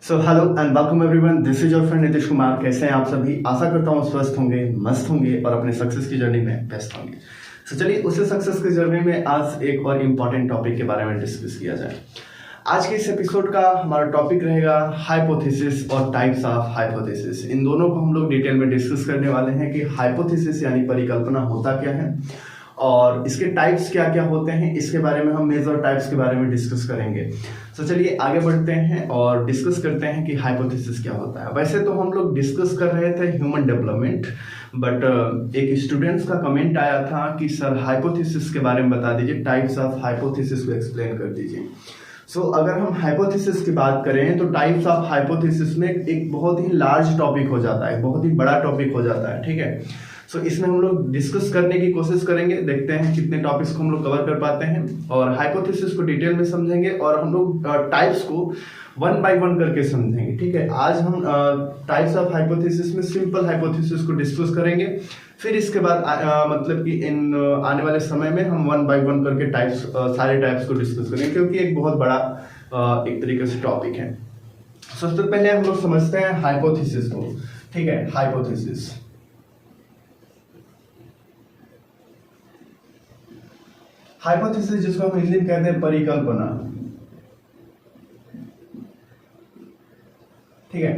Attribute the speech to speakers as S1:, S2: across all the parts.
S1: So hello and welcome everyone, this is your friend Nitish Kumar. कैसे हैं आप सभी? आशा करता हूँ स्वस्थ होंगे, मस्त होंगे और अपने सक्सेस की जर्नी में बेस्ट होंगे। सो चलिए उसी सक्सेस की जर्नी में आज एक और इम्पॉर्टेंट टॉपिक के बारे में डिस्कस किया जाए। आज के इस एपिसोड का हमारा टॉपिक रहेगा हाइपोथेसिस और टाइप्स ऑफ हाइपोथेसिस। इन दोनों को हम लोग डिटेल में डिस्कस करने वाले हैं कि हाइपोथेसिस यानी परिकल्पना होता क्या है और इसके टाइप्स क्या क्या होते हैं। इसके बारे में हम मेजर टाइप्स के बारे में डिस्कस करेंगे। तो चलिए आगे बढ़ते हैं और डिस्कस करते हैं कि हाइपोथेसिस क्या होता है। वैसे तो हम लोग डिस्कस कर रहे थे ह्यूमन डेवलपमेंट, बट एक स्टूडेंट्स का कमेंट आया था कि सर हाइपोथेसिस के बारे में बता दीजिए, टाइप्स ऑफ हाइपोथेसिस को एक्सप्लेन कर दीजिए। सो अगर हम हाइपोथेसिस की बात करें तो टाइप्स ऑफ हाइपोथेसिस में एक बहुत ही लार्ज टॉपिक हो जाता है, बहुत ही बड़ा टॉपिक हो जाता है, ठीक है। सो इसमें हम लोग डिस्कस करने की कोशिश करेंगे, देखते हैं कितने टॉपिक्स को हम लोग कवर कर पाते हैं और हाइपोथेसिस को डिटेल में समझेंगे और हम लोग टाइप्स को वन बाय वन करके समझेंगे, ठीक है। आज हम टाइप्स ऑफ हाइपोथेसिस में सिंपल हाइपोथेसिस को डिस्कस करेंगे, फिर इसके बाद मतलब कि इन आने वाले समय में हम वन बाय वन करके टाइप्स सारे टाइप्स को डिस्कस करेंगे, क्योंकि एक बहुत बड़ा एक तरीके से टॉपिक है। सबसे पहले हम लोग समझते हैं हाइपोथेसिस को, ठीक है। हाइपोथेसिस हाइपोथेसिस जिसको हम इंग्लिश में कहते हैं परिकल्पना, ठीक है।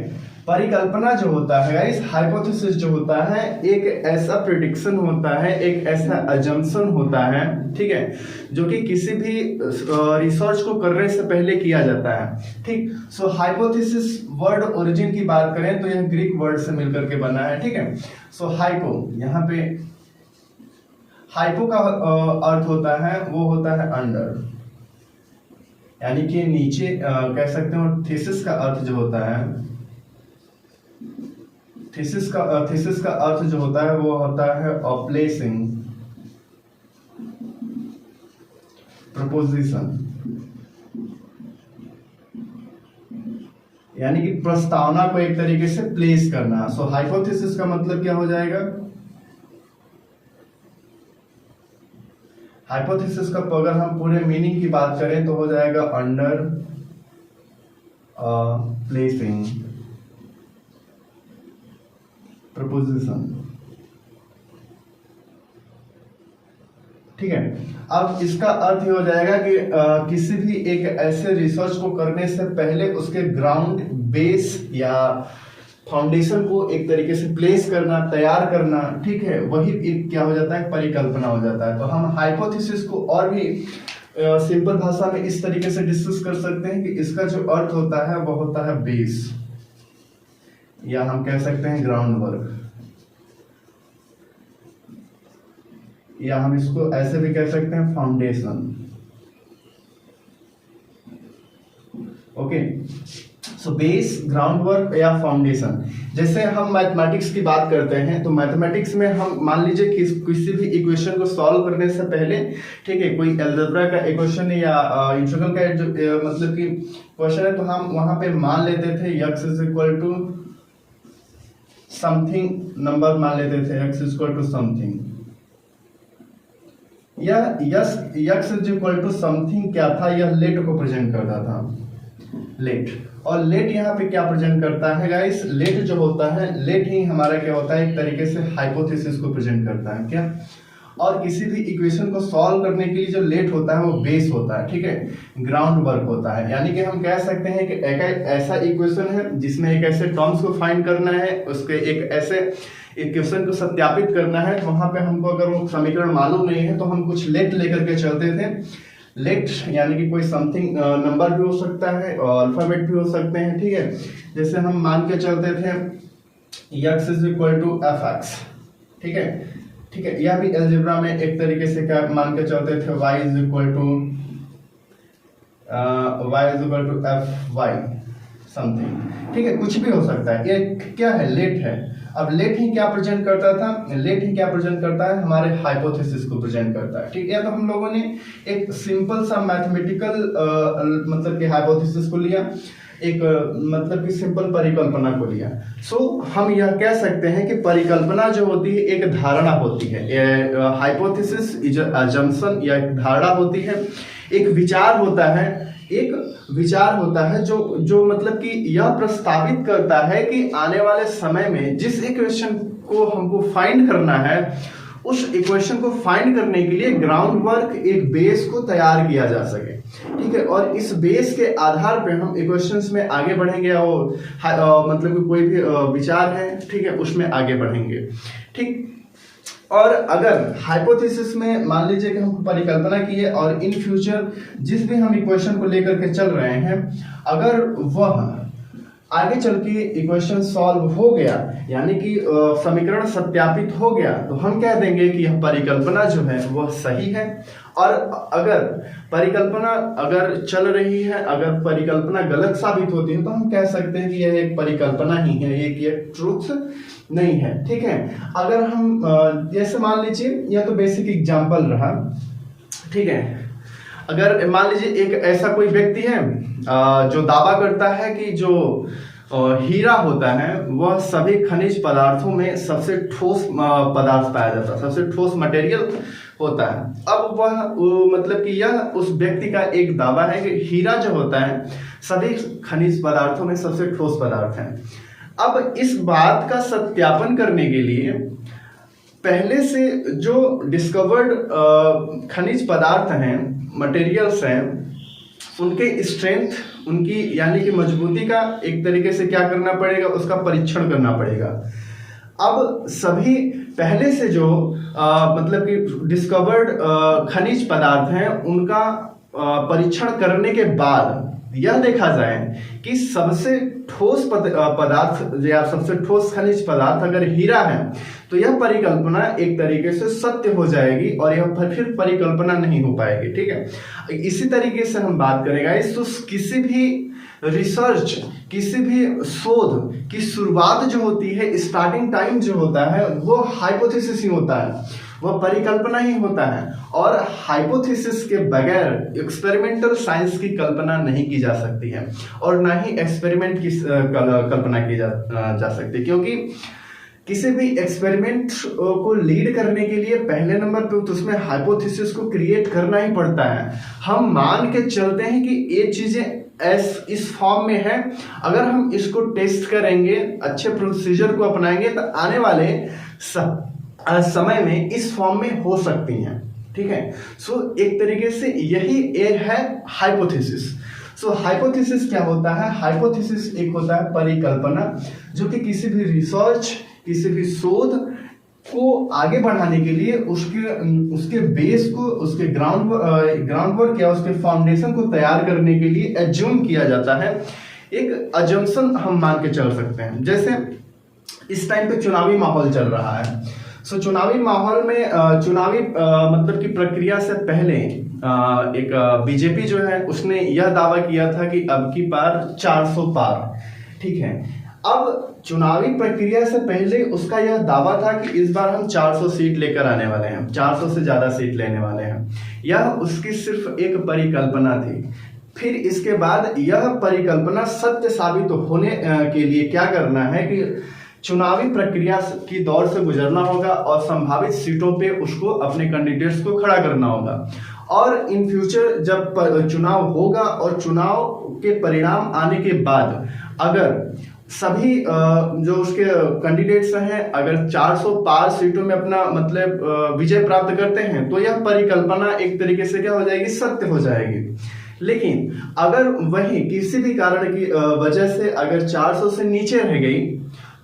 S1: परिकल्पना जो होता है गाइस, हाइपोथेसिस जो होता है एक ऐसा प्रेडिक्शन होता है, एक ऐसा अजम्पशन होता है, ठीक है, जो कि किसी भी रिसर्च को करने से पहले किया जाता है, ठीक। सो हाइपोथेसिस वर्ड ओरिजिन की बात करें तो यह ग्रीक वर्ड से मिलकर के बना है, ठीक है। सो हाइपो, यहाँ पे हाइपो का अर्थ होता है, वो होता है अंडर, यानी कि नीचे कह सकते हो। थीसिस का अर्थ जो होता है, थीसिस का अर्थ जो होता है वो होता है प्लेसिंग प्रपोजिशन, यानी कि प्रस्तावना को एक तरीके से प्लेस करना। सो हाइपोथेसिस का मतलब क्या हो जाएगा? हाइपोथेसिस का अगर हम पूरे मीनिंग की बात करें तो हो जाएगा अंडर प्लेसिंग प्रपोजिशन, ठीक है। अब इसका अर्थ ये हो जाएगा कि किसी भी एक ऐसे रिसर्च को करने से पहले उसके ग्राउंड बेस या फाउंडेशन को एक तरीके से प्लेस करना, तैयार करना, ठीक है, वही एक क्या हो जाता है, परिकल्पना हो जाता है। तो हम हाइपोथेसिस को और भी सिंपल भाषा में इस तरीके से डिस्कस कर सकते हैं कि इसका जो अर्थ होता है वो होता है बेस, या हम कह सकते हैं ग्राउंड वर्क, या हम इसको ऐसे भी कह सकते हैं foundation, okay. So base, ground work या फाउंडेशन। जैसे हम मैथमेटिक्स की बात करते हैं तो मैथमेटिक्स में हम मान लीजिए कि किसी भी इक्वेशन को सॉल्व करने से पहले, ठीक है, कोई अलजेब्रा का इक्वेशन या इंटीग्रल का जो मतलब कि क्वेश्चन है, तो हम वहां पे मान लेते थे x is equal to something number, मान लेते थे x is equal to something, या x is equal to something क्या था, यह लेट को प्रेजेंट करता था, लेट। और लेट यहाँ पे क्या प्रेजेंट करता है गाइस? लेट जो होता है, लेट ही हमारा क्या होता है, एक तरीके से हाइपोथेसिस को प्रेजेंट करता है, क्या। और किसी भी इक्वेशन को सॉल्व करने के लिए जो लेट होता है वो बेस होता है, ठीक है, ग्राउंड वर्क होता है। यानी कि हम कह सकते हैं कि एक ऐसा इक्वेशन है जिसमें एक ऐसे टर्म्स को फाइंड करना है, उसके एक ऐसे इक्वेशन को सत्यापित करना है, तो वहां पे हमको अगर वो समीकरण मालूम नहीं है तो हम कुछ लेट लेकर के चलते थे। लेट यानी कि कोई समथिंग नंबर भी हो सकता है और अल्फाबेट भी हो सकते हैं, ठीक है। जैसे हम मान के चलते थे x is equal to f x, ठीक है, ठीक है। यह भी अलजेब्रा में एक तरीके से क्या मान के चलते थे, y is equal to f y something, ठीक है, कुछ भी हो सकता है। ये क्या है? लेट है। अब लेट ही क्या प्रेजेंट करता था? लेट ही क्या प्रेजेंट करता है? हमारे हाइपोथेसिस को प्रेजेंट करता है, ठीक है। तो हम लोगों ने एक सिंपल सा मैथमेटिकल मतलब कि हाइपोथेसिस को लिया, एक मतलब कि सिंपल परिकल्पना को लिया। सो हम यह कह सकते हैं कि परिकल्पना जो होती है एक धारणा होती है। हाइपोथेसिस इज अजम्पशन या एक धारणा होती है, एक विचार होता है, एक विचार होता है जो जो मतलब कि यह प्रस्तावित करता है कि आने वाले समय में जिस इक्वेशन को हमको फाइंड करना है, उस इक्वेशन को फाइंड करने के लिए ग्राउंड वर्क, एक बेस को तैयार किया जा सके। ठीक है, और इस बेस के आधार पे हम इक्वेशंस में आगे बढ़ेंगे और मतलब कि कोई भी विचार है, ठीक है, उसमें आगे बढ़ेंगे। ठीक, और अगर हाइपोथेसिस में मान लीजिए कि हमको परिकल्पना की है और इन फ्यूचर जिस भी हम इक्वेशन को लेकर के चल रहे हैं, अगर वह आगे चल के इक्वेशन सॉल्व हो गया, यानी कि समीकरण सत्यापित हो गया, तो हम कह देंगे कि यह परिकल्पना जो है वह सही है। और अगर परिकल्पना अगर चल रही है, अगर परिकल्पना गलत साबित होती है, तो हम कह सकते हैं कि यह एक परिकल्पना ही है, एक ट्रूथ नहीं है। ठीक है, अगर हम जैसे मान लीजिए, यह तो बेसिक एग्जांपल रहा। ठीक है, अगर मान लीजिए एक ऐसा कोई व्यक्ति है जो दावा करता है कि जो हीरा होता है वह सभी खनिज पदार्थों में सबसे ठोस पदार्थ पाया जाता है, सबसे ठोस मटेरियल होता है। अब वह मतलब कि यह उस व्यक्ति का एक दावा है कि हीरा जो होता है सभी खनिज पदार्थों में सबसे ठोस पदार्थ है। अब इस बात का सत्यापन करने के लिए पहले से जो डिस्कवर्ड खनिज पदार्थ हैं, मटेरियल्स हैं, उनके स्ट्रेंथ, उनकी यानी कि मजबूती का एक तरीके से क्या करना पड़ेगा, उसका परीक्षण करना पड़ेगा। अब सभी पहले से जो मतलब कि डिस्कवर्ड खनिज पदार्थ हैं, उनका परीक्षण करने के बाद यह देखा जाए कि सबसे ठोस पदार्थ या सबसे ठोस खनिज पदार्थ अगर हीरा है, तो यह परिकल्पना एक तरीके से सत्य हो जाएगी और यह फिर परिकल्पना नहीं हो पाएगी। ठीक है, इसी तरीके से हम बात करेंगे तो किसी भी रिसर्च, किसी भी शोध की शुरुआत जो होती है, स्टार्टिंग टाइम जो होता है, वो हाइपोथेसिस ही होता है, वह परिकल्पना ही होता है। और हाइपोथेसिस के बगैर एक्सपेरिमेंटल साइंस की कल्पना नहीं की जा सकती है और ना ही एक्सपेरिमेंट की कल्पना की जा सकती, क्योंकि किसी भी एक्सपेरिमेंट को लीड करने के लिए पहले नंबर पे तो उसमें हाइपोथेसिस को क्रिएट करना ही पड़ता है। हम मान के चलते हैं कि ये चीजें इस फॉर्म में है, अगर हम इसको टेस्ट करेंगे, अच्छे प्रोसीजर को अपनाएंगे, तो आने वाले समय में इस फॉर्म में हो सकती हैं। ठीक है, सो एक तरीके से यही एक है हाइपोथेसिस। सो हाइपोथेसिस क्या होता है? हाइपोथेसिस एक होता है परिकल्पना, जो कि किसी भी रिसर्च, किसी भी शोध को आगे बढ़ाने के लिए उसके बेस को, उसके ग्राउंड वर्क या उसके फाउंडेशन को तैयार करने के लिए एज्यूम किया जाता है। एक अजम्पशन हम मान के चल सकते हैं। जैसे इस टाइम पे चुनावी माहौल चल रहा है, सो चुनावी माहौल में चुनावी मतलब की प्रक्रिया से पहले एक बीजेपी जो है उसने यह दावा किया था कि अब की बार 400 पार। ठीक है, अब चुनावी प्रक्रिया से पहले उसका यह दावा था कि इस बार हम 400 सीट लेकर आने वाले हैं, 400 से ज्यादा सीट लेने वाले हैं। यह उसकी सिर्फ एक परिकल्पना थी। फिर इसके बाद यह परिकल्पना सत्य साबित होने के लिए क्या करना है कि चुनावी प्रक्रिया की दौर से गुजरना होगा और संभावित सीटों पे उसको अपने कैंडिडेट्स को खड़ा करना होगा। और इन फ्यूचर जब चुनाव होगा और चुनाव के परिणाम आने के बाद अगर सभी जो उसके कैंडिडेट्स हैं अगर 400 पार सीटों में अपना मतलब विजय प्राप्त करते हैं, तो यह परिकल्पना एक तरीके से क्या हो जाएगी, सत्य हो जाएगी। लेकिन अगर वही किसी भी कारण की वजह से अगर 400 से नीचे रह गई,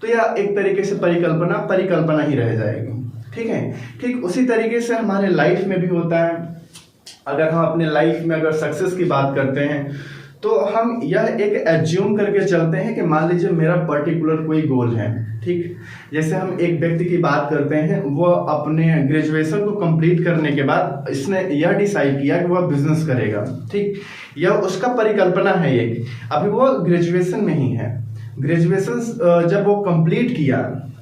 S1: तो यह एक तरीके से परिकल्पना ही रह जाएगी। ठीक है, ठीक उसी तरीके से हमारे लाइफ में भी होता है। अगर हम अपने लाइफ में अगर सक्सेस की बात करते हैं, तो हम यह एक एज्यूम करके चलते हैं कि मान लीजिए मेरा पर्टिकुलर कोई गोल है। ठीक, जैसे हम एक व्यक्ति की बात करते हैं, वो अपने ग्रेजुएशन को कंप्लीट करने के बाद इसने यह डिसाइड किया कि वह बिजनेस करेगा। ठीक, यह उसका परिकल्पना है। ये अभी वो ग्रेजुएशन में ही है, ग्रेजुएशन जब वो कंप्लीट किया,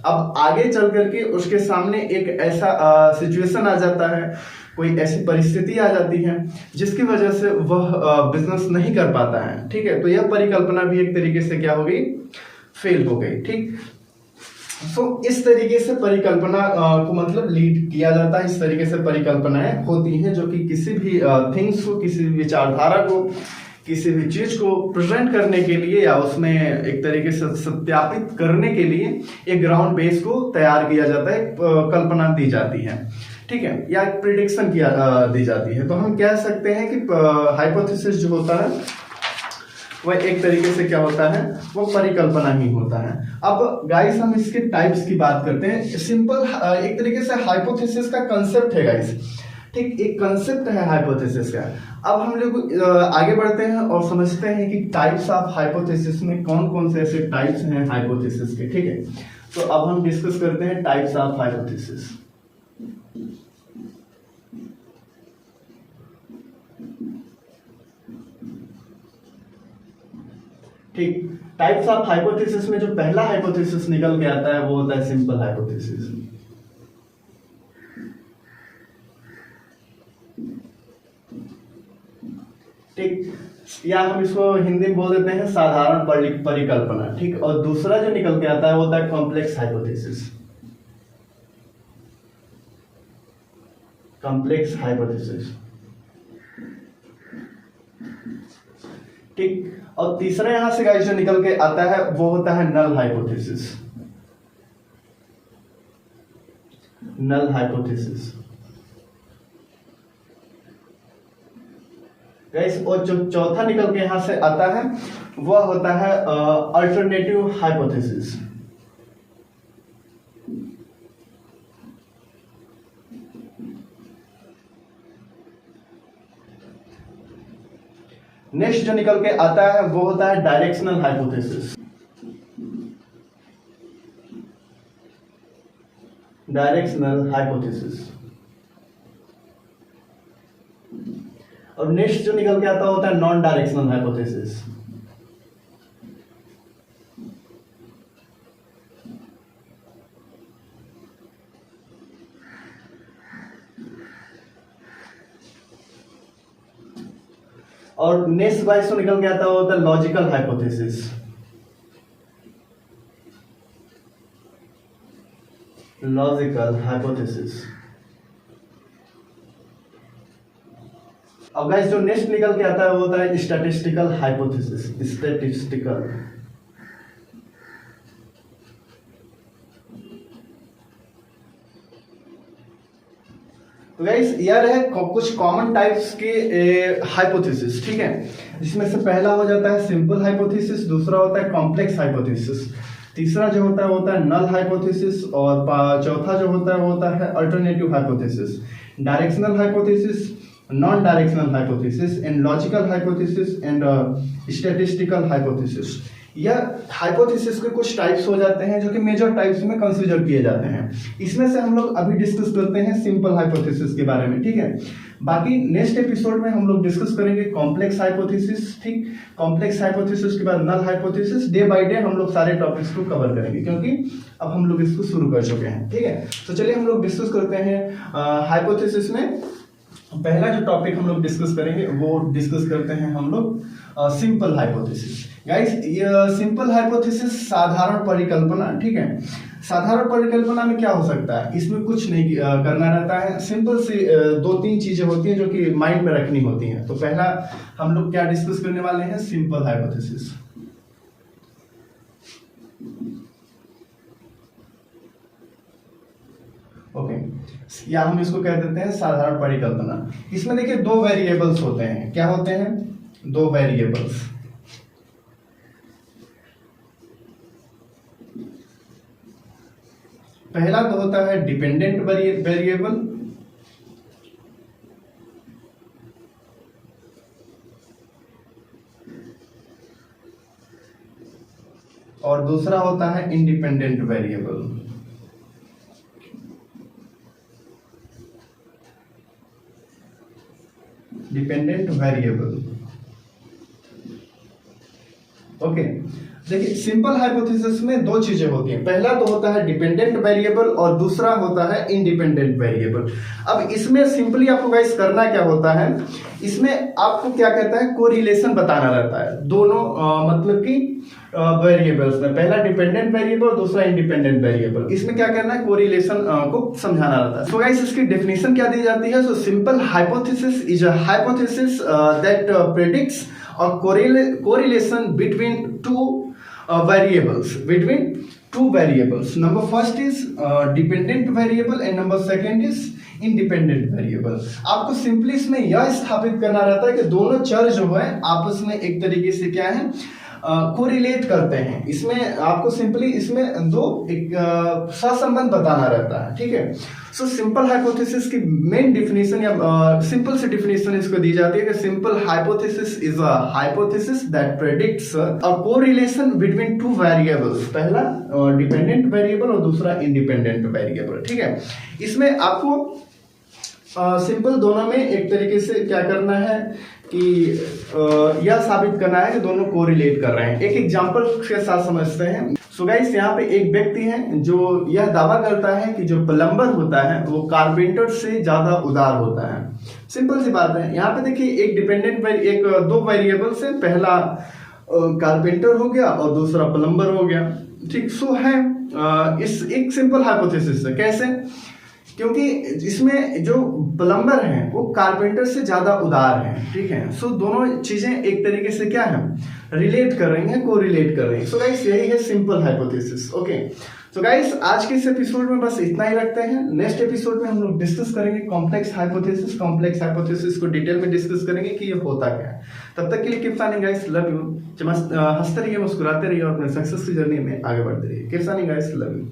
S1: अब आगे चल करके उसके सामने एक ऐसा सिचुएशन आ जाता है, कोई ऐसी परिस्थिति आ जाती है जिसकी वजह से वह बिजनेस नहीं कर पाता है। ठीक है, तो यह परिकल्पना भी एक तरीके से क्या हो गई, फेल हो गई। ठीक, सो इस तरीके से परिकल्पना को मतलब लीड किया जाता है। इस तरीके से परिकल्पनाएं होती हैं जो कि किसी भी थिंग्स को, किसी भी विचारधारा को, किसी भी चीज को प्रेजेंट करने के लिए या उसमें एक तरीके से सत्यापित करने के लिए एक ग्राउंड बेस को तैयार किया जाता है, कल्पना दी जाती है, ठीक है, या एक प्रिडिक्शन किया दी जाती है। तो हम कह सकते हैं कि हाइपोथेसिस जो होता है वह एक तरीके से क्या होता है, वो परिकल्पना ही होता है। अब गाइस हम इसके टाइप्स की बात करते हैं। सिंपल एक तरीके से हाइपोथेसिस का कंसेप्ट है गाइस, ठीक, एक कंसेप्ट है हाइपोथेसिस का। अब हम लोग आगे बढ़ते हैं और समझते हैं कि टाइप्स ऑफ हाइपोथेसिस में कौन कौन से ऐसे टाइप्स हैं हाइपोथेसिस के, ठीक है। तो अब हम डिस्कस करते हैं टाइप्स ऑफ हाइपोथेसिस। ठीक, टाइप्स ऑफ हाइपोथेसिस में जो पहला हाइपोथेसिस निकल के आता है वो होता है सिंपल हाइपोथेसिस। ठीक, या हम इसको हिंदी में बोल देते हैं साधारण परिकल्पना, ठीक। और दूसरा जो निकल के आता है वो होता है कॉम्प्लेक्स हाइपोथेसिस, कॉम्प्लेक्स हाइपोथेसिस, ठीक। और तीसरा यहां से गाइस जो निकल के आता है वो होता है null hypothesis, null hypothesis guys. और जो चौथा निकल के यहां से आता है वह होता है अल्टरनेटिव हाइपोथेसिस, नेक्स्ट जो निकल के आता है वो होता है डायरेक्शनल हाइपोथेसिस, डायरेक्शनल हाइपोथेसिस। और नेक्स्ट जो निकल के आता होता है नॉन डायरेक्शनल हाइपोथेसिस। और नेक्स्ट वाइज जो निकल के आता होता है लॉजिकल हाइपोथेसिस, लॉजिकल हाइपोथेसिस। अब गाइस जो नेक्स्ट निकल के आता है वो होता है स्टैटिस्टिकल हाइपोथेसिस, स्टैटिस्टिकल। तो गाइस यार है कुछ कॉमन टाइप्स के हाइपोथेसिस, ठीक है, जिसमें से पहला हो जाता है सिंपल हाइपोथेसिस, दूसरा होता है कॉम्प्लेक्स हाइपोथेसिस, तीसरा जो होता है नल हाइपोथेसिस, और चौथा जो होता है वो होता है alternative hypothesis, directional hypothesis, non directional hypothesis, and logical hypothesis, and statistical hypothesis. या हाइपोथेसिस के कुछ टाइप्स हो जाते हैं जो कि मेजर टाइप्स में कंसीडर किए जाते हैं। इसमें से हम लोग अभी डिस्कस करते हैं सिंपल हाइपोथेसिस के बारे में, ठीक है। बाकी नेक्स्ट एपिसोड में हम लोग डिस्कस करेंगे कॉम्प्लेक्स हाइपोथेसिस, ठीक। कॉम्प्लेक्स हाइपोथेसिस के बाद null hypothesis. Day by day हम लोग सारे टॉपिक्स को कवर करेंगे क्योंकि अब हम लोग इसको शुरू कर चुके हैं, ठीक है। तो चलिए हम लोग डिस्कस करते हैं हाइपोथेसिस में। पहला जो टॉपिक हम लोग डिस्कस करेंगे वो डिस्कस करते हैं हम लोग सिंपल हाइपोथेसिस। गाइस ये सिंपल हाइपोथेसिस साधारण परिकल्पना, ठीक है। साधारण परिकल्पना में क्या हो सकता है, इसमें कुछ नहीं करना रहता है, सिंपल सी दो तीन चीजें होती हैं जो कि माइंड में रखनी होती हैं। तो पहला हम लोग क्या डिस्कस करने वाले हैं, सिंपल हाइपोथेसिस। ओके, या हम इसको कह देते हैं साधारण परिकल्पना। इसमें देखिए दो वेरिएबल्स होते हैं, क्या होते हैं, दो वेरिएबल्स। पहला तो होता है डिपेंडेंट वेरिएबल, और दूसरा होता है independent variable. Dependent variable, okay. देखिए सिंपल हाइपोथेसिस में दो चीजें होती हैं, पहला तो होता है डिपेंडेंट वेरिएबल और दूसरा होता है इंडिपेंडेंट वेरिएबल। अब इसमें सिंपली आपको गाइस करना क्या होता है, इसमें आपको क्या कहता है, कोरिलेशन बताना रहता है दोनों मतलब कि वेरिएबल्स में, पहला डिपेंडेंट वेरिएबल दूसरा इंडिपेंडेंट वेरिएबल। इसमें क्या करना है, कोरिलेशन को समझाना रहता है। सो गाइस इसकी डेफिनेशन क्या दी जाती है, so simple hypothesis is a hypothesis that predicts और correlation between two variables. Number first is dependent variable and number second is independent variable. आपको सिंपली इसमें यह स्थापित करना रहता है कि दोनों चर जो है आपस में एक तरीके से क्या है, कोरिलेट करते हैं। इसमें आपको सिंपली इसमें दो एक सहसंबंध बताना रहता है, ठीक है। सो सिंपल हाइपोथेसिस की मेन डिफिनेशन या सिंपल सी डिफिनेशन इसको दी जाती है कि simple hypothesis is a hypothesis that predicts a correlation between two variables. पहला डिपेंडेंट वेरिएबल और दूसरा इंडिपेंडेंट वेरिएबल, ठीक है। इसमें आपको सिंपल दोनों में एक तरीके से क्या करना है कि यह साबित करना है कि दोनों कोरिलेट कर रहे हैं। एक एग्जांपल के साथ समझते हैं। सो गाइस, यहाँ पे एक व्यक्ति है जो यह दावा करता है कि जो प्लम्बर होता है वो कारपेंटर से ज्यादा उदार होता है। सिंपल सी बात है। यहाँ पे देखिए एक दो वेरिएबल से, पहला कारपेंटर हो गया और दूसरा प्लम्बर हो गया, ठीक। सो है इस एक सिंपल हाइपोथेसिस है। कैसे? क्योंकि इसमें जो प्लम्बर हैं वो कारपेंटर से ज्यादा उदार हैं, ठीक है। सो दोनों चीजें एक तरीके से क्या है, रिलेट कर रही हैं, कोरिलेट कर रही हैं। सो गाइस, यही है simple hypothesis. Okay, so guys, आज के इस एपिसोड में बस इतना ही रखते हैं। नेक्स्ट एपिसोड में हम लोग डिस्कस करेंगे कॉम्प्लेक्स हाइपोथेसिस को डिटेल में डिस्कस करेंगे कि ये होता क्या है। तब तक के लिए keep signing guys, love you. हंसते रहिए, मुस्कुराते रहिए और अपने सक्सेस की जर्नी में आगे बढ़ते रहिए। Keep signing guys, love you.